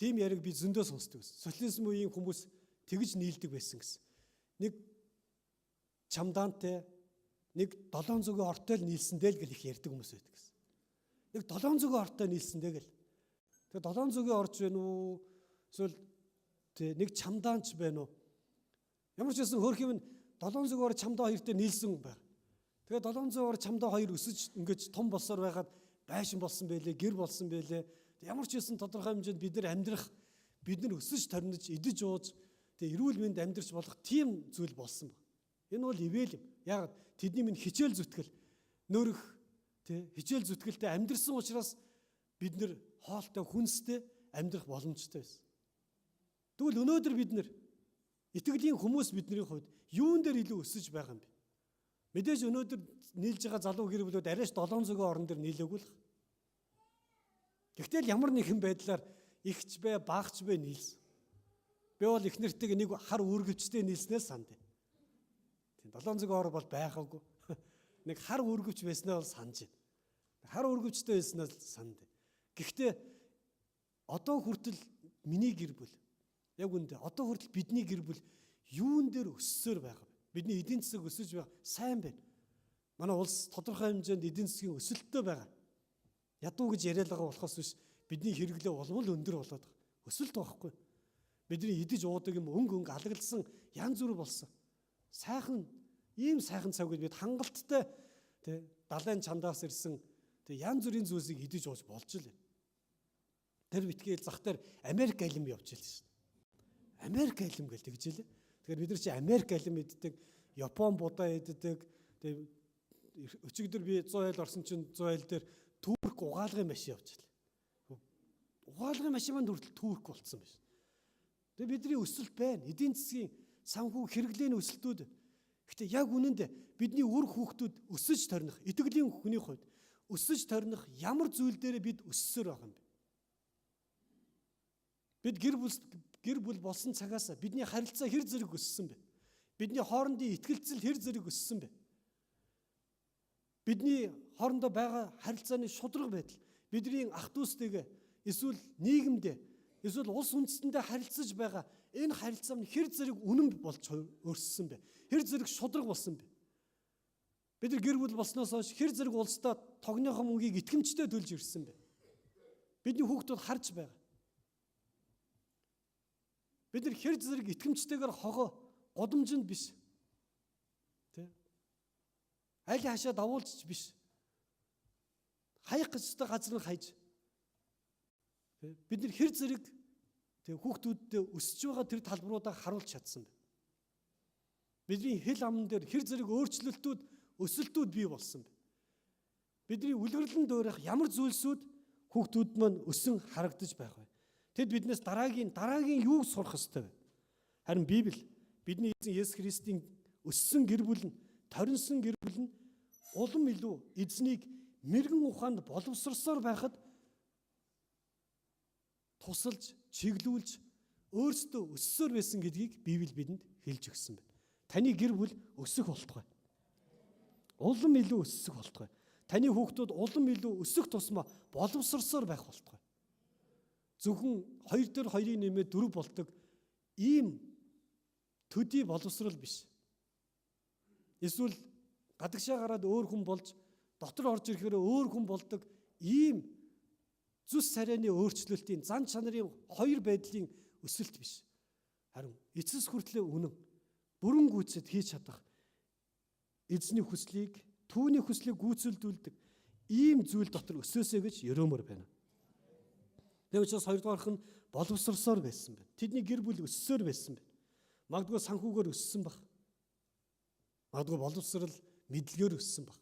тийм яриг би зөндөө сонсдог гэсэн. Социализм үеийн хүмүүс тэгж нийлдэг байсан гэсэн. Нэг чамдаантай, нэг 700-ийн ортой л нийлсэндээ л гэл их ярьдаг хүмүүс байдаг гэсэн. Нэг 700-ийн ортой нийлсэндээ гэл. Тэгээ 700-ийн орж байна уу? Эсвэл нэг чамдаанч байна уу? Ямар ч байсан хөрх юм 700-ийн ор чамдаа хоёр дээр нийлсэн байна. Тэгээ 700 ор чамдаа хоёр өсөж ингэж том болсоор байгаад байшин болсон байлээ, гэр болсон байлээ. Ямар ч байсан тодорхой хэмжээнд бид нар амьдрах, бид нар өсөж торнож, идэж ууж, тэгээ эрүүл мэнд амьдрч болох тийм зүйл болсон байна. Энэ бол ивэл юм. Яг тэдний минь хичээл зүтгэл, нөрөх, хичээл зүтгэлтэй амьдрсан учраас бид нар хоолтой хүнстэй амьдрах боломжтой байсан. Тэгвэл өнөөдөр бид нар итгэлийн хүмүүс бидний хувьд юун дээр илүү өсөж байгаа юм бэ? Мэдээж өнөөдөр нийлж байгаа залуу гэр бүлүүд арайш 700-ийн орон дээр нийлээгүй л. Гэхдээ ямар нэгэн байдлаар ихч бай, багч бай нийлсэн. Би бол их нэртэйг нэг хар үүргэвчтэй нийлснээс санд. Тийм 700 ор бол байгаагүй. Нэг хар үүргэвч байснаа бол санаж байна. Хар үүргэвчтэй байснаа санд. Гэхдээ одоо хүртэл миний гэр бүл яг үндэ одоо хүртэл бидний гэр бүл юун дээр өссөөр байгаа вэ? Бидний эдийн засаг өсөж байгаа сайн байна. Манай улс тодорхой хэмжээнд эдийн засгийн өсөлттэй байгаа. Ядуу гэж яриад байгаа болохоос биш бидний хэрэглээ улмал өндөр болоод байгаа. Өсөлт байхгүй. Бидний идэж уудаг юм өнгө алгалсан янз бүр болсон. Сайхан ийм сайхан цаг үед бид хангалттай далайн чандаас ирсэн янз бүрийн зүйлсийг идэж ууж болж л байна. Тэр битгий зах дээр Америк алим явж ийлээ шүү дээ. Америк алим гэж тэгж илээ. Тэгэхээр бид нар чи Америк алим иддэг, Япон будаа иддэг. Тэгээ өчигдөр би 100 айл орсон чинь 100 айл дээр Турк угаалгын машин явж ийлээ. Угаалгын машин манд хүртэл Турк болцсон байна. Тэгээ бидний өсөлт байна. Эдийн засгийн санхүү хэрэглээний өсөлтүүд. Гэхдээ яг үнэндээ бидний үр хүүхдүүд өсөж торних, итгэлийн хүний хувьд өсөж торних ямар зүйл дээр бид өссөөр байгаа юм бэ? Бид гэр бүл болсон цагаас бидний харилцаа хэр зэрэг өссөн бэ? Бидний хоорондын итгэлцэл хэр зэрэг өссөн бэ? Бидний хоорондоо байгаа харилцааны шудраг байдал, бидний ах дүүстэйгээ эсвэл нийгэмдээ, эсвэл улс үндэстэндээ харилцаж байгаа энэ харилцаа нь хэр зэрэг үнэн болж өрссөн бэ? Хэр зэрэг шудраг болсон бэ? Бид нар гэр бүл болсноос хойш хэр зэрэг улсдаа тогныхоо мөнгийг итгэмжтэй төлж ирсэн бэ? Бидний хүүхдүүд харж байгаа. Бид нар хэр зэрэг итгэмжтэйгээр хогоо годомжинд биш. Аль хашаа давуулж биш. Хаях гэжтэй газар нь хайж. Бид нар хэр зэрэг хүүхдүүддээ өсөж байгаа тэр талбаруудаа харуулж чадсан байна. Бидний хэл амн дээр хэр зэрэг өөрчлөлтүүд, өсөлтүүд бий болсон байна. Бидний үлгэрлэн дуурайх ямар зүйлсүүд хүүхдүүд маань өсөн харагдаж байх вэ? Тэд биднээс дараагийн юуг сурах ёстой вэ? Харин Библи бидний эзэн Есүс Христийн өссөн гэр бүл нь, торинсон гэр бүл нь улам илүү эзнийг мэрэгэн ухаанд боловсросоор байхад тусалж, чиглүүлж, өөрсдөө өссөөр байсан гэдгийг Библи бидэнд хэлж өгсөн байна. Таны гэр бүл өсөх болтугай. Улам илүү өсөх болтугай. Таны хүүхдүүд улам илүү өсөх тусмаа боловсросоор байх болтугай. Зөвхөн 2 дээр 2-ын нэмээд 4 болдог ийм төдий боловсрал биш. Эсвэл гадагшаа гараад өөр хүн болж дотор орж ирэхээр өөр хүн болдог ийм зүс царайны өөрчлөлтийн зан чанарын 2 байдлын өсөлт биш. Харин эцэс хүртлээр үнэн бүрэн гүйцэд хийж чадах эзний хүслийг, түүний хүслийг гүйцэлдүүлдэг ийм зүйл дотор өсөөсэй гэж өрөмөр байна. Тэгвэл учраас 2 дугаарх нь боловсросоор байсан байна. Тэдний гэр бүл өссөөр байсан байна. Магадгүй санхүүгээр өссөн баг. Магадгүй боловсрал мэдлэгээр өссөн баг.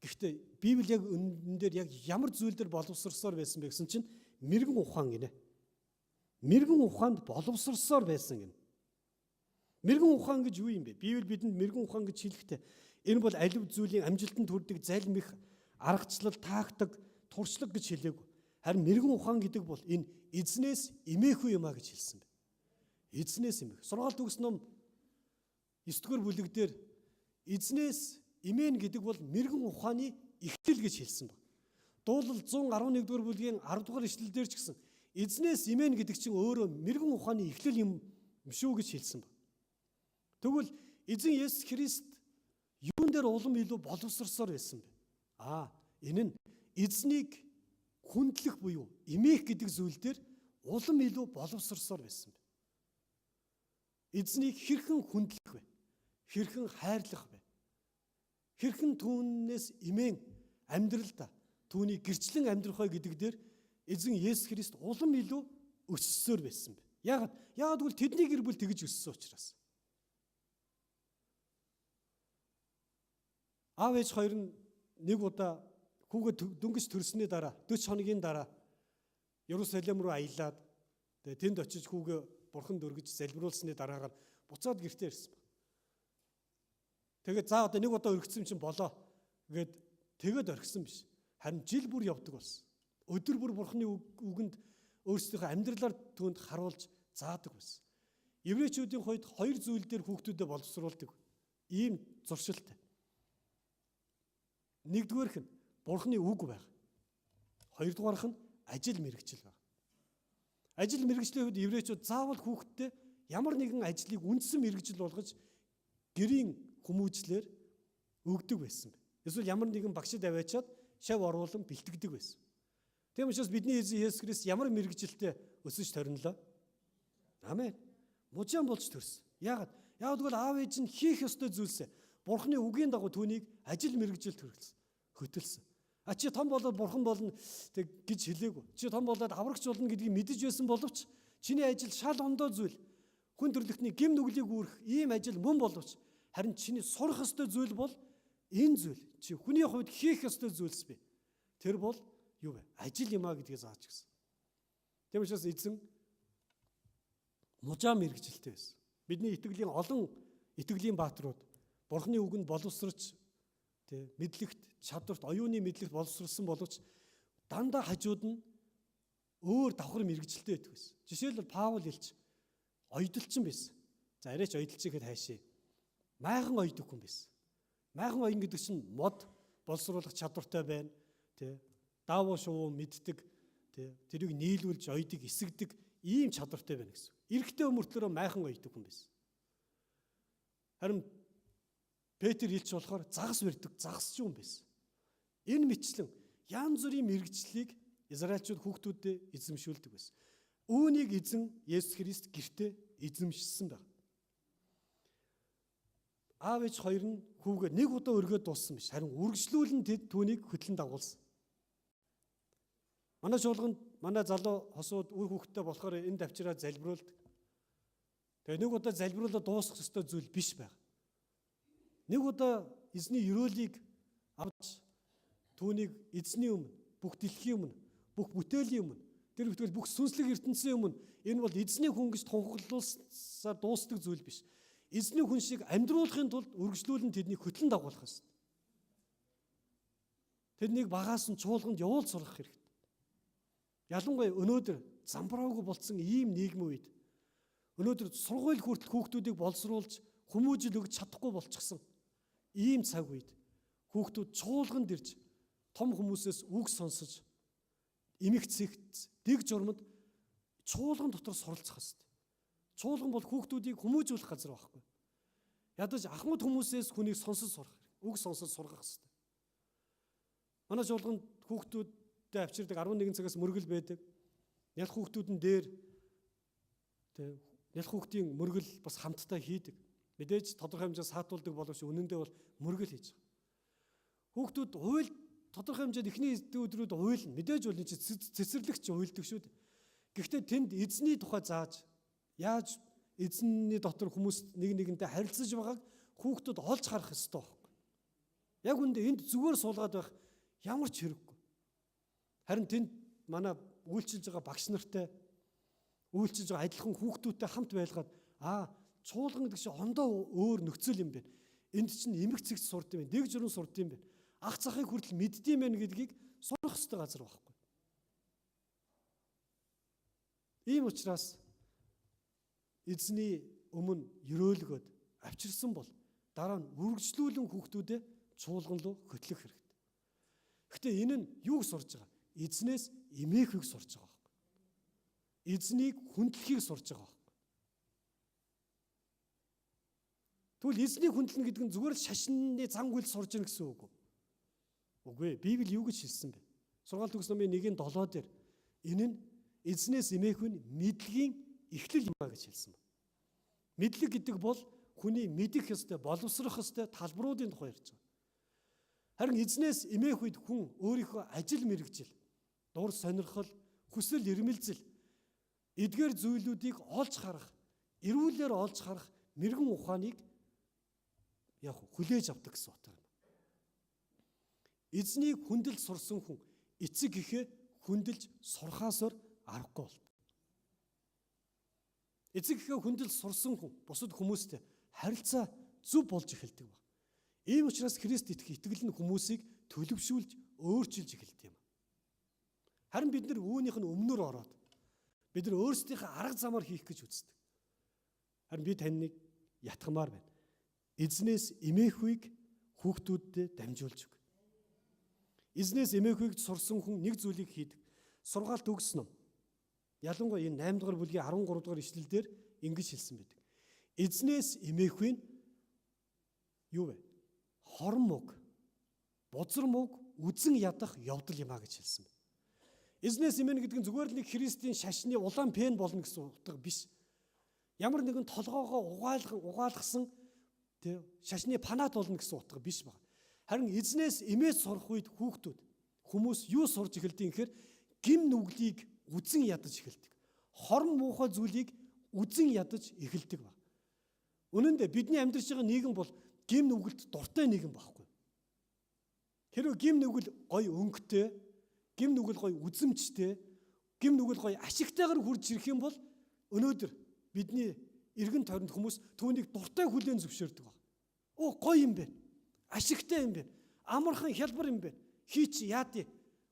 Гэхдээ Библи яг үнэн дээр яг ямар зүйл дээр боловсросоор байсан бэ гэсэн чинь мэрэгэн ухаан гинэ. Мэрэгэн ухаанд боловсросоор байсан гинэ. Мэрэгэн ухаан гэж юу юм бэ? Библи бидэнд мэрэгэн ухаан гэж хэлэхдээ энэ бол алив зүйлийн амжилтанд хүрдэг залим их аргачлал, тактик, туршлага гэж хэлээгүй. Харин мэрэгэн ухаан гэдэг бол энэ эзнээс эмээхүй юм а гэж хэлсэн байна. Эзнээс эмээх. Сургаалт төгс ном 9-р бүлэг дээр эзнээс эмээн гэдэг бол мэрэгэн ухааны эхлэл гэж хэлсэн байна. Дуулал 111-р бүлгийн 10-р ишлэл дээр ч гэсэн эзнээс эмээн гэдэг чинь өөрөө мэрэгэн ухааны эхлэл юм шүү гэж хэлсэн байна. Тэгвэл эзэн Есүс Христ юун дээр улам илүү боловсросоор байсан бэ? Энэ нь эзнийг хүндлэх буюу эмээх гэдэг зүйл дээр улам илүү боловсросоор байсан бэ. Эзнийг хэрхэн хүндлэх вэ? Хэрхэн хайрлах вэ? Хэрхэн түүнээс эмээн амьдралдаа түүний гэрчлэн амьдрах вэ гэдэг дээр эзэн Есүс Христ улам илүү өссөөр байсан бэ. Яагаад гэвэл тэдний гэр бүл тэгж өссөн учраас. Аав ээж хоёр нь нэг удаа хүүгээ дөнгөж төрсний дараа 40 хоногийн дараа Ерүсалим руу аялаад тэнд очиж хүүгээ бурханд өргөж залбируулсны дараагаар буцаад гэртээ ирсэн байна. Тэгээд за одоо нэг удаа өргөцсөн чинь болоо гэд тэгээд орхисон биш. Харин жил бүр явдаг болсон. Өдөр бүр бурханы үгэнд өөрсдийнхөө амьдралаар түүнд харуулж заадаг байсан. Еврейчүүдийн хувьд 2 зүйл дээр хүүхдүүдэд боловсруулдаг. Ийм зуршилтай. Нэгдүгээрх нь бурханы үг байх. Хоёрдугаарх нь ажил мэргэжил байх. Ажил мэргэжлийн хувьд еврейчүүд заавал хүүхдтэй ямар нэгэн ажлыг үндсэн мэргэжил болгож гэрийн хүмүүжлэр өгдөг байсан. Эсвэл ямар нэгэн багшид аваачаад шав оруулан бэлтгэдэг байсан. Тийм учраас бидний эзэн Есүс Христ ямар мэргэжилтэй өсөж торнолоо? Амен. Мужаан болж төрсөн. Яагаад гэвэл аав ээж нь хийх ёстой зүйлсээ бурханы үгийн дагуу түүнийг ажил мэргэжилд хөтөлсөн. Чи том болоод бурхан болно гэж хэлээгүй. Чи том болоод аврагч болно гэдгийг мэдэж байсан боловч чиний ажил шал ондоо зүйл. Хүн төрлөختний гэм нүглийг үүрэх ийм ажил мөн боловч харин чиний сурах ёстой зүйл бол энэ зүйл. Чи хүний хувьд хийх ёстой зүйлс бэ. Тэр бол юу вэ? Ажил юм а гэдгийг зааж гисэн. Тийм учраас эзэн мужаа мэргэжилтэй байсан. Бидний итгэлийн олон итгэлийн бааtruуд бурханы үгэнд боловсрч мэдлэгт, чадварт, оюуны мэдлэгт боловсрсан боловч дандаа хажууд нь өөр давхар мэргэжилтэй байдаг байсан. Жишээлбэл Паул хэлж ойдолчин байсан. За арайч ойдолчин гэхэд хайшаа. Майхан ойдог хүн байсан. Майхан оин гэдэг чинь мод боловсруулах чадвартай байна. Даавуу шувуу мэддэг, тэрийг нийлүүлж ойдог, эсэгдэг ийм чадвартай байна гэсэн. Эрэгтэй өмөртлөөрөө майхан ойдог хүн байсан. Харин Петр хэлж болохоор загас барьдаг, загасч юм байсан. Энэ мэтчлэн янз бүрийн мэрэгжлийг Израильчууд хүүхдүүдэд эзэмшүүлдэг байсан. Үүнийг эзэн Есүс Христ гэртээ эзэмшсэн байна. Аав ээж хоёр нь хүүгээ нэг удаа өргөөд дууссан биш. Харин үргэлжлүүлэн тэд түүнийг хөтлөн дагуулсан. Манай чуулганд манай залуу хосууд үр хүүхдтэй болохоор энэ давчраа залбируулдаг. Тэгээ нэг удаа залбируулаад дуусгах ёстой зүйл биш байна. Нэг удаа эзний өрөөлийг авч түүнийг эзний өмнө, бүх дэлхийн өмнө, бүх бүтээлийн өмнө, тэр бүтгэл бүх сүнслэг ертөнцийн өмнө энэ бол эзний хүн гэж тунхаглуулсаар дуустдаг зүйл биш. Эзний хүн шиг амьдруулахын тулд үргэлжлүүлэн тэднийг хөтлөн дагуулах ёстой. Тэднийг багаас нь чуулганд явуул сургах хэрэгтэй. Ялангуяа өнөөдөр замбраагүй болцсон ийм нийгмийн үед өнөөдөр сургууль хүртэл хүүхдүүдийг боловсруулж хүмүүжил өгч чадахгүй болчихсон ийм цаг үед хүүхдүүд чуулганд ирж том хүмүүсээс үг сонсож эмх цэгц дэг журмад чуулган дотор суралцах хэрэгтэй. Чуулган бол хүүхдүүдийг хүмүүжүүлэх газар байхгүй. Ядаж ахмад хүмүүсээс хүнийг сонсож сурах хэрэгтэй. Үг сонсож сургах хэрэгтэй. Манай чуулганд хүүхдүүдтэй авчирдаг 11 цагаас мөргөл байдаг. Нялх хүүхдүүдэн дээр нялх хүүхдийн мөргөл бас хамтдаа хийдэг. Мэдээж тодорхой хэмжээ саатуулдаг боловч үнэндээ бол мөргөл хийж байгаа. Хүүхдүүд уйл тодорхой хэмжээд эхний өдрүүд уйлна. Мэдээж бол энэ цэцэрлэгч уйлдаг шүү дээ. Гэхдээ тэнд эзний тухай зааж яаж эзний дотор хүмүүс нэг нэгэнтэй харилцаж байгааг хүүхдүүд олж харах ёстой байхгүй. Яг үндэ энд зүгээр суулгаад байх ямар ч хэрэггүй. Харин тэнд манай үйлчилж байгаа багш нартай үйлчилж байгаа адилхан хүүхдүүдтэй хамт байлгаад чуулган гэдэг чинь ондоо өөр нөхцөл юм байна. Энд чинь эмх цэгц сурд юм байна. Дэг журам сурд юм байна. Ах захыг хүртэл мэддэм байх гэдгийг сурах ёстой газар байхгүй. Ийм учраас эзний өмнө өрөөлгөөд авчирсан бол дараа нь үргэлжлүүлэн хүүхдүүдэд чуулган руу хөтлөх хэрэгтэй. Гэхдээ энэ нь юуг сурж байгаа? Эзнээс эмээхийг сурж байгаа байхгүй. Эзнийг хүндлэхийг сурж байгаа байхгүй. Тэгвэл эзнийг хүндлэн гэдэг нь зүгээр л шашинны зан үйл сурж ийн гэсэн үг үү? Үгүй ээ, Библи юу гэж хэлсэн бэ? Сургаалт төгс номын 1:7 дээр энэ нь эзнээс эмээхүйн мэдлэгийн эхлэл юм а гэж хэлсэн байна. Мэдлэг гэдэг бол хүний мэдэх ёстой, боловсрох ёстой талбаруудын тухай ярьж байгаа. Харин эзнээс эмээх үед хүн өөрийнхөө ажил мэргэжил, дур сонирхол, хүсэл эрмэлзэл эдгээр зүйлүүдийг олж харах, эрүүлэр олж харах мэрэгэн ухааныг хүлээж авдаг гэсэн утга юм. Эзнийг хүндэлж сурсан хүн эцэг гэхээ хүндэлж сурхаасаар аргагүй болдог. Эцэг гэхээ хүндэлж сурсан хүн бусад хүмүүстэй харилцаа зөв болж эхэлдэг ба. Ийм учраас Христ итгэх итгэл нь хүмүүсийг төлөвшүүлж, өөрчилж эхэлдэг юм. Харин бид нар үүнийх нь өмнөр ороод бид нар өөрсдийнхээ арга замаар хийх гэж үздэг. Харин би таныг ятгамаар байна. Эзнээс эмээхүйг хүүхдүүдэд дамжуулж өг. Эзнээс эмээхүйг сурсан хүн нэг зүйлийг хийдэг. Сургаалт төгс ном. Ялангуяа энэ 8 дугаар бүлгийн 13 дугаар ишлэлдэр ингэж хэлсэн байдаг. Эзнээс эмээхүйн юу вэ? Хорон мөг, бузар мөг үзэн ядах явдал юм а гэж хэлсэн байна. Эзнээс эмээн гэдэг нь зүгээр л нэг Христийн шашны улаан пен болно гэсэн утга биш. Ямар нэгэн толгоогоо угаалгасан шашны панат болно гэсэн утга биш баг. Харин эзнээс эмээс сурах үед хүмүүс юу сурж эхэлдэг юм гэхээр гим нүглийг үзэн ядаж эхэлдэг. Хорон муухай зүйлийг үзэн ядаж эхэлдэг баг. Үнэн дээр бидний амьдарч байгаа нийгэм бол гим нүгэлт дуртай нийгэм байхгүй. Хэрвээ гим нүгэл гой өнгөтэй, гим нүгэл гой үзэмжтэй, гим нүгэл гой ашигтайгаар хурж ирэх юм бол өнөөдөр бидний эргэн тойронд хүмүүс түүнийг дуртай хүлээн зөвшөөрдөг баг. Оо гой юм бэ. Ашигтай юм бэ. Амархан хялбар юм бэ. Хийч яадий.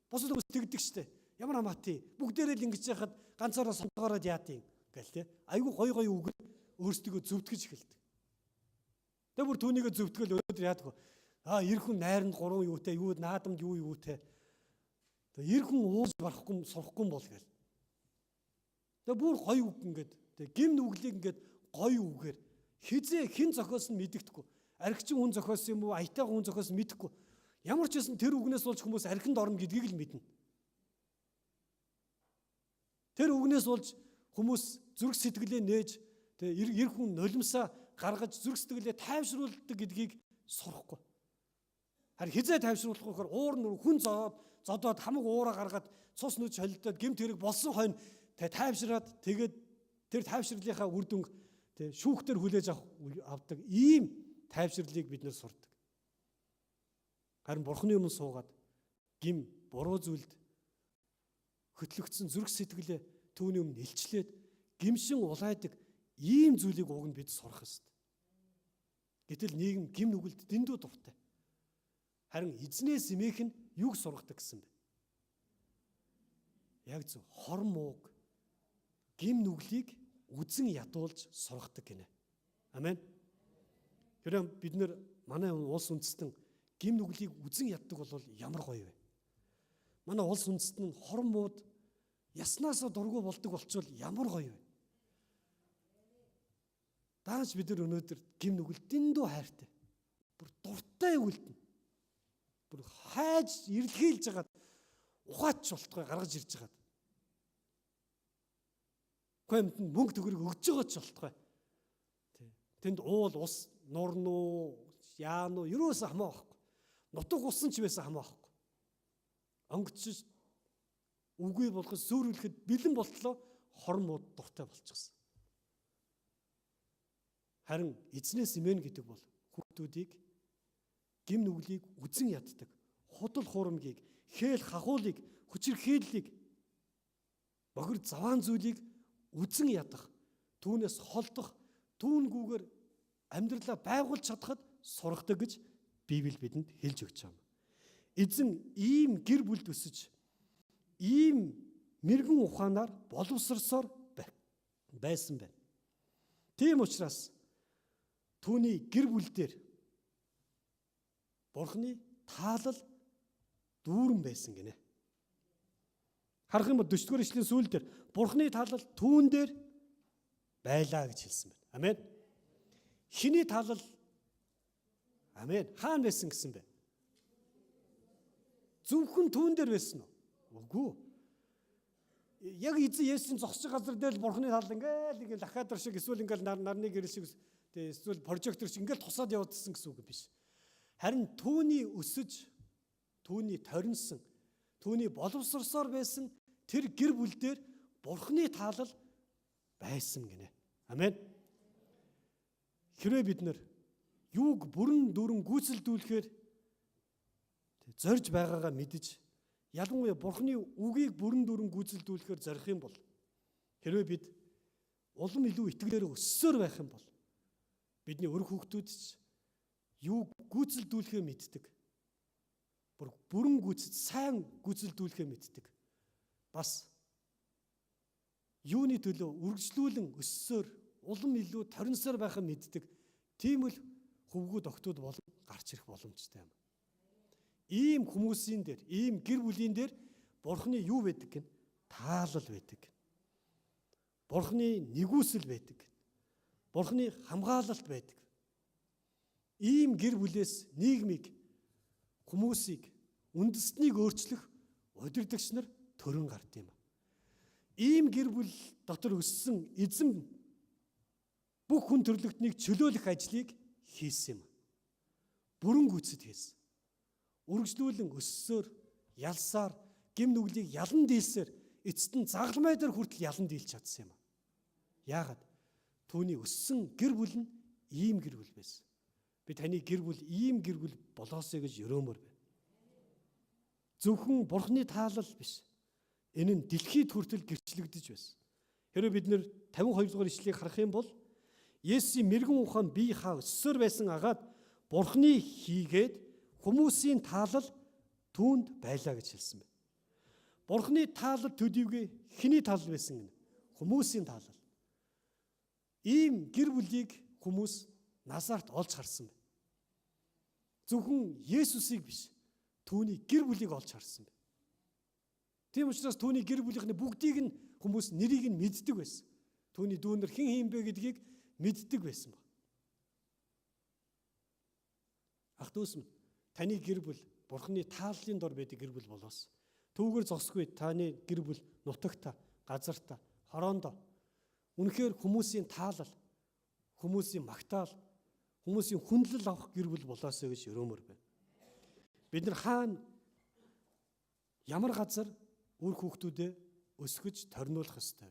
Бусад хүмүүс тэгдэг штэ. Ямар хамаатай. Бүгдээрээ л ингэж яхад ганцаараа сонгоороод яадий гэл те. Айгу гой үг өөрсдөө зөвтгөж эхэлдэг. Тэгээ бүр түүнийг зөвтгөл өнөөдөр яадаг. Эр хүн найранд 3 юутай, юу наадамд юутай. Тэгээ эр хүн ууж барахгүй сурахгүй бол гэл. Тэгээ бүр гой үг ингээд тэгээ гим нүглийг ингээд гой үгээр хизээ хэн зохиосон мэддэхгүй. Архичин хүн зохиосон юм уу, аятайхан хүн зохиосон мэдэхгүй. Ямар ч байсан тэр үгнээс болж хүмүүс архинд орно гэдгийг л мэднэ. Тэр үгнээс болж хүмүүс зүрх сэтгэлээ нээж тэгээ эр хүн нулимсаа гаргаж зүрх сэтгэлээ тайвшруулдаг гэдгийг сурахгүй. Харин хизээ тайвшруулах гэхээр уур нь хүн зовоод зодоод хамаг уураа гаргаад цус нүж холилдоод гэмт хэрэг болсон хойно тайвшраад тэгээд тэр тайвшрлынхаа үр дүнг шүүхтэр хүлээж авдаг ийм тайвшрлыг бид нэр сурдаг. Харин Бурхны өмнө суугаад гим буруу зүйлд хөтлөгдсөн зүрх сэтгэлээ түүний өмнө илчлээд гимшин улайдаг ийм зүйлийг уг нь бид сурах ёстой. Гэтэл нийгэм гим нүгэлд дэндүү дуртай. Харин эзнээс эмээх нь юг сургадаг гэсэн бэ? Яг зөв хор мууг гим нүглийг үзэн ядуулж сургадаг гинэ. Амен. Тэгэхээр бид нэр манай улс үндэстэн гим нүглийг үзэн яддаг бол ямар гоё вэ? Манай улс үндэстэн хор мууд яснаасаа дургу болдог болчвол ямар гоё вэ? Дааж бид нар өнөөдөр гим нүгэл дэндүү хайртай. Бүр дуртай үлдэнэ. Бүр хайж ирлхийлж хагаад ухаач болтгой гаргаж ирж хагаад. Гомд нь мөнгө төгрөг өгж байгаа ч болтгой. Тэнд уул ус нурнуу яануу юроос хамаа байхгүй. Нутаг усан ч байсан хамаа байхгүй. Онгоцч үгүй болгож сөөрүүлэхэд бэлэн болтлоо хормууд дуртай болчихсон. Харин эзнээс имэн гэдэг бол хүүхдүүдийг гим нүглийг үзэн яддаг. Худал хуурмгийг, хээл хахуулыг, хүчирхийллийг богино заваан зүйлийг үзэн ядах, түүнээс холдох, түүнгүүгээр амьдралаа байгуулж чадхад сургадаг гэж Библи бидэнд хэлж өгч байна. Эзэн ийм гэр бүлд өсөж, ийм мэрэгэн ухаанаар боловсрсоор байсан байна. Тийм учраас түүний гэр бүл дээр Бурхны таалал дүүрэн байсан гинэ. Харах юм бол 40-р эшлэлийн сүүл дээр Бурхны таалал түүн дээр байлаа гэж хэлсэн байна. Амен. Хиний таалал амен хаана байсан гэсэн бэ? Зөвхөн түүн дээр байсан уу? Үгүй. Яг эзэн Есүсийн зогсож газар дээр л Бурхны таалал ингээл лахадар шиг эсвэл ингээл нарны гэрэл шиг эсвэл прожектор шиг ингээл тусаад явагдсан гэсэн үг биш. Харин түүний өсөж, түүний торинсон, түүний боловсрсоор байсан тэр гэр бүл дээр Бурхны таалал байсан гинэ. Амен. Хэрвээ бид нар юуг бүрэн дүүрэн гүйцэлдүүлэхээр зорж байгаагаа мэдж, ялангуяа Бурхны үгийг бүрэн дүүрэн гүйцэлдүүлэхээр зорих юм бол, хэрвээ бид улам илүү итгэлээр өссөөр байх юм бол, бидний өр хүүхдүүд ч юуг гүйцэлдүүлэхээ мэддэг. Бүрэн гүйцэд сайн гүйцэлдүүлэхээ мэддэг. Бас юуны төлөө үргэлжлүүлэн өссөөр улам илүү торинсоор байхаа мэддэг. Тийм л хөвгүүд октод болон гарч ирэх боломжтой юм. Ийм хүмүүсийн дээр, ийм гэр бүлийн дээр Бурхны юу байдаг гэн? Таалал байдаг. Бурхны нэгүсэл байдаг. Бурхны хамгаалалт байдаг. Ийм гэр бүлээс нийгмийг, хүмүүсийг, үндэстнийг өөрчлөх удирдагч нар төрөн гард юм. Ийм гэр бүл дотор өссөн эзэн бүх хүн төрлөختнийг чөлөөлөх ажлыг хийсэн юм. Бүрэн гүйцэд хийсэн. Үргэлжлүүлэн өссөөр, ялсаар, гим нүглийг ялан дийлсээр эцэст нь загалмай дээр хүртэл ялан дийлж чадсан юм. Яагаад? Түүний өссөн гэр бүл нь ийм гэр бүл байсан. Би таны гэр бүл ийм гэр бүл болоосэй гэж өрөмөр байна. Зөвхөн Бурхны таалал биш. Энэ нь дэлхийд хүртэл гэрчлэгдэж байсан. Хэрэв бид нэр 52 дугаар ишлэгийг харах юм бол Есүсийн мэрэгэн ухаан бие хаа өссөөр байсан агаад Бурхны хийгээд хүмүүсийн таалал түүнд байлаа гэж хэлсэн байна. Бурхны таалал төдийгүй хэний таалал байсан гэнэ? Хүмүүсийн таалал. Ийм гэр бүлийг хүмүүс назарт олж харсан байна. Зөвхөн Есүсийг биш, түүний гэр бүлийг олж харсан байна. Тийм учраас түүний гэр бүлийнхний бүгдийг нь хүмүүс нэрийг нь мэддэг байсан. Түүний дүүнэр хэн бэ гэдгийг мэддэг байсан ба. Ах дүүс минь, таны гэр бүл Бурхны тааллын дор байдаг гэр бүл болоос. Түүгээр зогсгүй таны гэр бүл нутагта, газарта, хороондоо үнэхээр хүмүүсийн таалал, хүмүүсийн магтаал, хүмүүсийн хүндлэл авах гэр бүл болоосэй гэж өрөмөр байна. Бид нар хаана ямар газар үр хүүхдүүдээ өсгөж торниулах ёстой.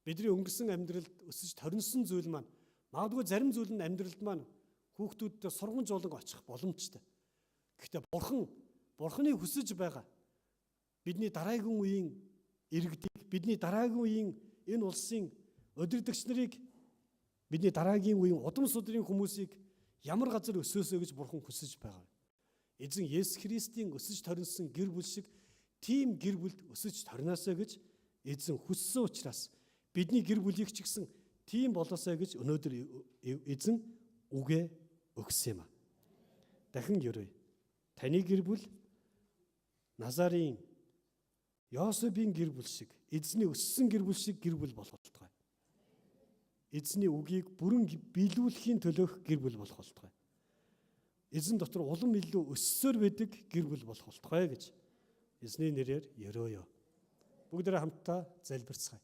Бидний өнгөрсөн амьдралд өсөж торинсон зүйл маань магадгүй зарим зүйл нь амьдралд маань хүүхдүүдтэй сургамж болон очих боломжтой. Гэхдээ Бурханы хүсэж байгаа бидний дараагийн үеийн иргэдийг, бидний дараагийн үеийн энэ улсын удирдагч нарыг, бидний дараагийн үеийн удам судрын хүмүүсийг ямар газар өсөөсөө гэж Бурхан хүсэж байгаа. Эзэн Есүс Христийн өсөж торинсон гэр бүл шиг тийм гэр бүлд өсөж торноосоо гэж эзэн хүссэн учраас бидний гэр бүлийг ч гэсэн тийм болоосоо гэж өнөөдөр эзэн үгээ өгсөн юм а. Дахин ерөөе. Таны гэр бүл Назарын Йосефийн гэр бүл шиг, эзний өссөн гэр бүл шиг гэр бүл болох болтугай. Эзний үгийг бүрэн биелүүлэхийн төлөөх гэр бүл болох болтугай. Эзэн дотор улам илүү өссөөр байдаг гэр бүл болох болтугай гэж эзний нэрээр ерөөё. Бүгдээрээ хамтдаа залбирцгаая.